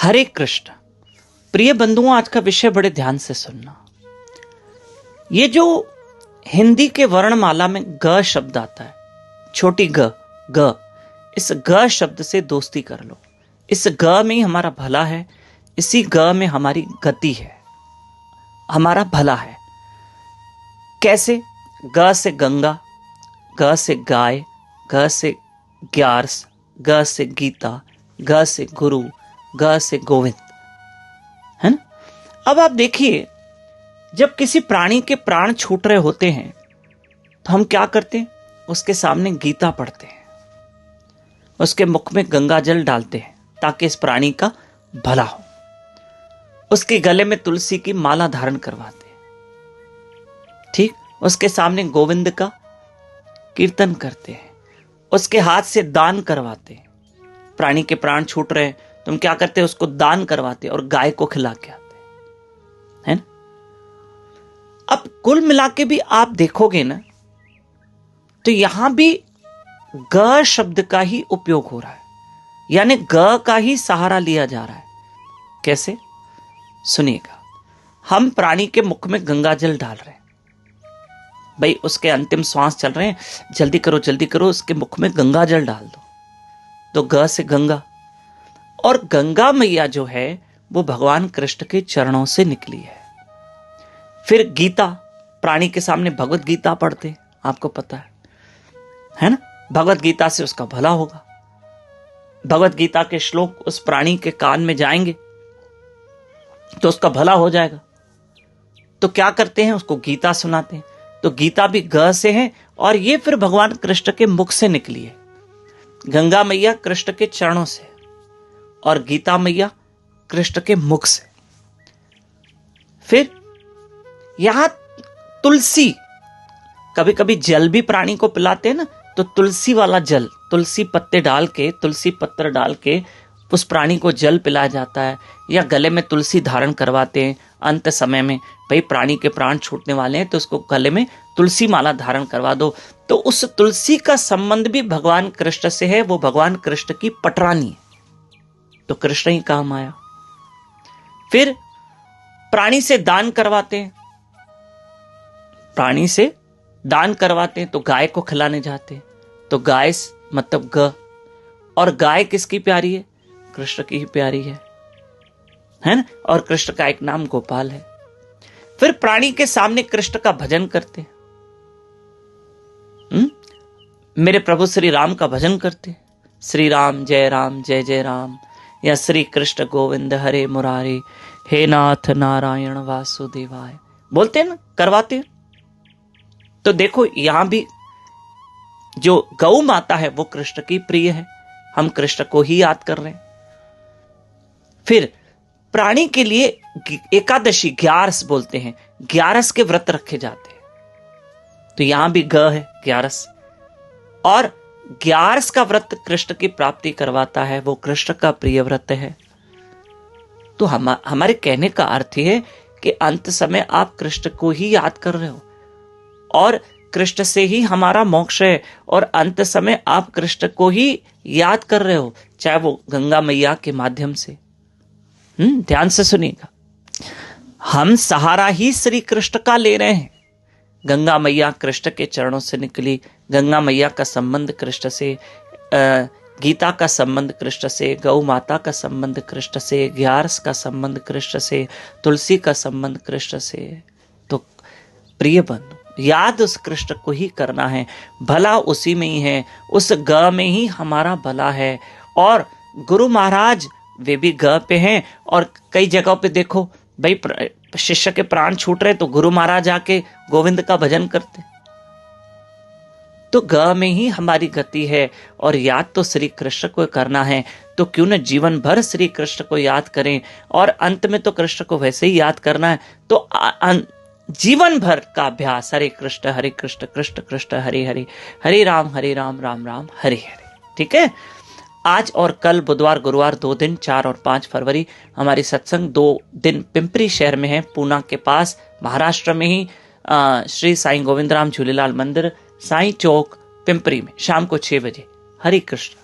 हरे कृष्ण। प्रिय बंधुओं, आज का विषय बड़े ध्यान से सुनना। ये जो हिंदी के वर्णमाला में ग शब्द आता है, छोटी ग, इस ग शब्द से दोस्ती कर लो। इस ग में ही हमारा भला है, इसी ग में हमारी गति है, हमारा भला है। कैसे? ग से गंगा, ग से गाय, ग से ग्यारस, ग से गीता, ग से गुरु, ग से गोविंद, है ना। अब आप देखिए, जब किसी प्राणी के प्राण छूट रहे होते हैं तो हम क्या करते हैं? उसके सामने गीता पढ़ते हैं, उसके मुख में गंगा जल डालते हैं ताकि इस प्राणी का भला हो। उसके गले में तुलसी की माला धारण करवाते हैं, ठीक। उसके सामने गोविंद का कीर्तन करते हैं, उसके हाथ से दान करवाते हैं। प्राणी के प्राण छूट रहे हैं, तुम क्या करते हैं? उसको दान करवाते और गाय को खिला के आते हैं, है ना। अब कुल मिला के भी आप देखोगे ना, तो यहां भी ग शब्द का ही उपयोग हो रहा है, यानी ग का ही सहारा लिया जा रहा है। कैसे? सुनिएगा। हम प्राणी के मुख में गंगा जल डाल रहे हैं, भाई उसके अंतिम श्वास चल रहे हैं, जल्दी करो उसके मुख में गंगा जल डाल दो। तो ग से गंगा, और गंगा मैया जो है वो भगवान कृष्ण के चरणों से निकली है। फिर गीता, प्राणी के सामने भगवत गीता पढ़ते, आपको पता है ना। भगवत गीता से उसका भला होगा। भगवत गीता के श्लोक उस प्राणी के कान में जाएंगे तो उसका भला हो जाएगा। तो क्या करते हैं? उसको गीता सुनाते हैं। तो गीता भी ग से है, और ये फिर भगवान कृष्ण के मुख से निकली है। गंगा मैया कृष्ण के चरणों से, और गीता मैया कृष्ण के मुख से। फिर यहां तुलसी, कभी कभी जल भी प्राणी को पिलाते हैं ना, तो तुलसी वाला जल, तुलसी पत्ते डाल के, तुलसी पत्र डाल के उस प्राणी को जल पिलाया जाता है, या गले में तुलसी धारण करवाते हैं अंत समय में। भाई प्राणी के प्राण छूटने वाले हैं तो उसको गले में तुलसी माला धारण करवा दो। तो उस तुलसी का संबंध भी भगवान कृष्ण से है, वो भगवान कृष्ण की पटरानी है, तो कृष्ण ही काम आया। फिर प्राणी से दान करवाते हैं, प्राणी से दान करवाते हैं तो गाय को खिलाने जाते हैं। तो गाय मतलब ग, और गाय किसकी प्यारी है? कृष्ण की ही प्यारी है ना। और कृष्ण का एक नाम गोपाल है। फिर प्राणी के सामने कृष्ण का भजन करते, मेरे प्रभु श्री राम का भजन करते, श्री राम जय जय राम, या श्री कृष्ण गोविंद हरे मुरारी, हे नाथ नारायण वासुदेवाय, बोलते हैं ना, करवाते हैं। तो देखो यहां भी जो गौ माता है वो कृष्ण की प्रिय है, हम कृष्ण को ही याद कर रहे हैं। फिर प्राणी के लिए एकादशी, ग्यारस बोलते हैं, ग्यारस के व्रत रखे जाते हैं। तो यहां भी ग है, ग्यारस, और ग्यारस का व्रत कृष्ण की प्राप्ति करवाता है, वो कृष्ण का प्रिय व्रत है। तो हमारे कहने का अर्थ है कि अंत समय आप कृष्ण को ही याद कर रहे हो, और कृष्ण से ही हमारा मोक्ष है, और अंत समय आप कृष्ण को ही याद कर रहे हो, चाहे वो गंगा मैया के माध्यम से। ध्यान से सुनिएगा, हम सहारा ही श्री कृष्ण का ले रहे हैं। गंगा मैया कृष्ण के चरणों से निकली, गंगा मैया का संबंध कृष्ण से, गीता का संबंध कृष्ण से, गौ माता का संबंध कृष्ण से, ग्यारस का संबंध कृष्ण से, तुलसी का संबंध कृष्ण से। तो प्रिय बंधु, याद उस कृष्ण को ही करना है, भला उसी में ही है, उस ग में ही हमारा भला है। और गुरु महाराज वे भी ग पे हैं, और कई जगहों पे देखो भाई शिष्य के प्राण छूट रहे तो गुरु महाराज आके गोविंद का भजन करते। तो ग में ही हमारी गति है, और याद तो श्री कृष्ण को करना है। तो क्यों न जीवन भर श्री कृष्ण को याद करें, और अंत में तो कृष्ण को वैसे ही याद करना है। तो जीवन भर का अभ्यास, हरे कृष्ण कृष्ण कृष्ण हरे हरे, हरे राम राम राम हरे हरे। ठीक है। आज और कल बुधवार गुरुवार 2 दिन 4 और 5 फरवरी हमारी सत्संग 2 दिन पिंपरी शहर में है, पूना के पास, महाराष्ट्र में ही, श्री साईं गोविंदराम झूलेलाल मंदिर, साईं चौक, पिंपरी में, शाम को 6 बजे। हरे कृष्ण।